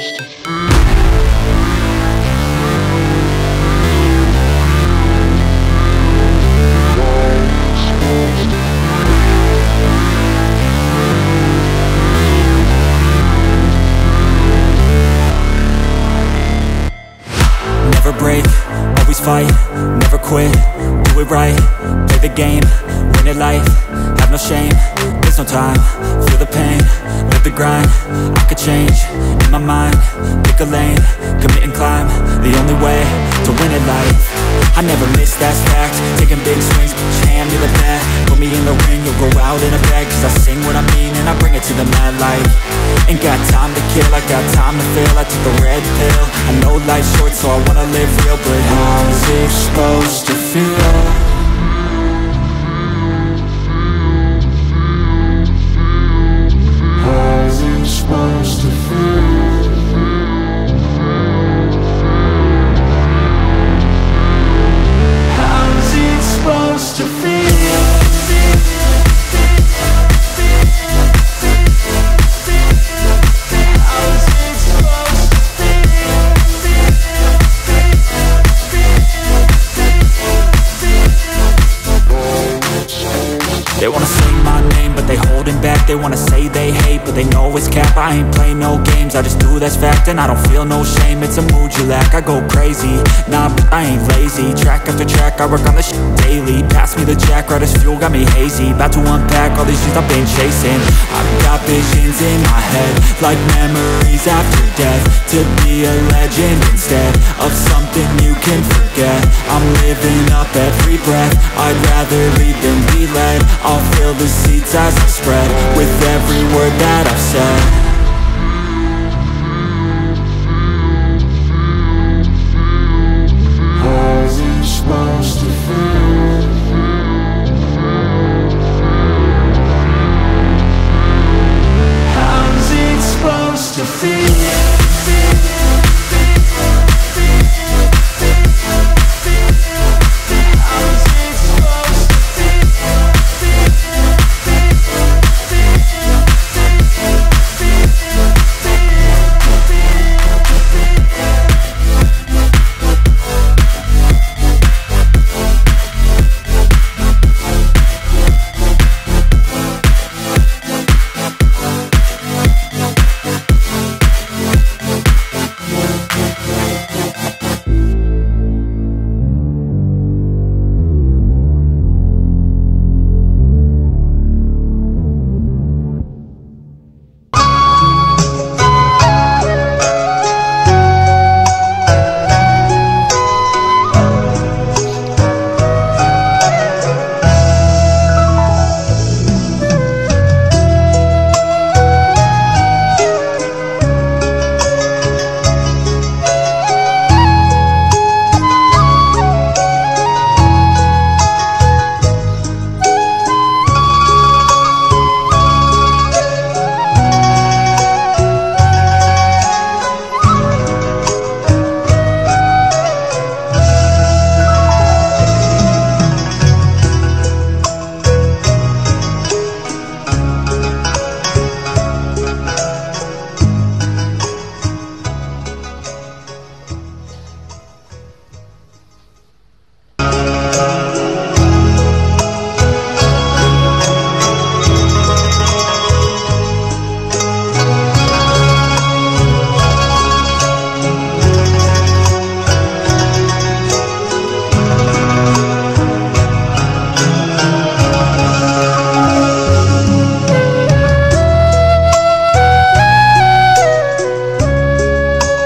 Never break, always fight, never quit, do it right, play the game, win it life, have no shame, there's no time, feel the pain, live the grind, I could change, in my mind, pick a lane, commit and climb, the only way to win it life. I never miss, that's fact, taking big swings, hand me the bat, put me in the ring, you'll go out in a bag, cause I sing what I mean and I bring it to the mad light. Ain't got time to kill, I got time to feel, I took the red pill, I know life's short so I wanna live real, but how's it supposed to feel? How's it supposed to feel? How's it supposed to feel? They wanna say my name, but they holding back. They wanna say they hate, but they know it's cap. I ain't play no games, I just do that's fact. And I don't feel no shame, it's a mood you lack. I go crazy, nah, but I ain't lazy. Track after track, I work on this shit daily. Pass me the jack, right as fuel, got me hazy. About to unpack all these things I've been chasing. I've got visions in my head, like memories after death. To be a legend instead of something you can forget. I'm living up every breath, I'd rather lead than be led. I'll fill the seats as I spread with every word that I've said.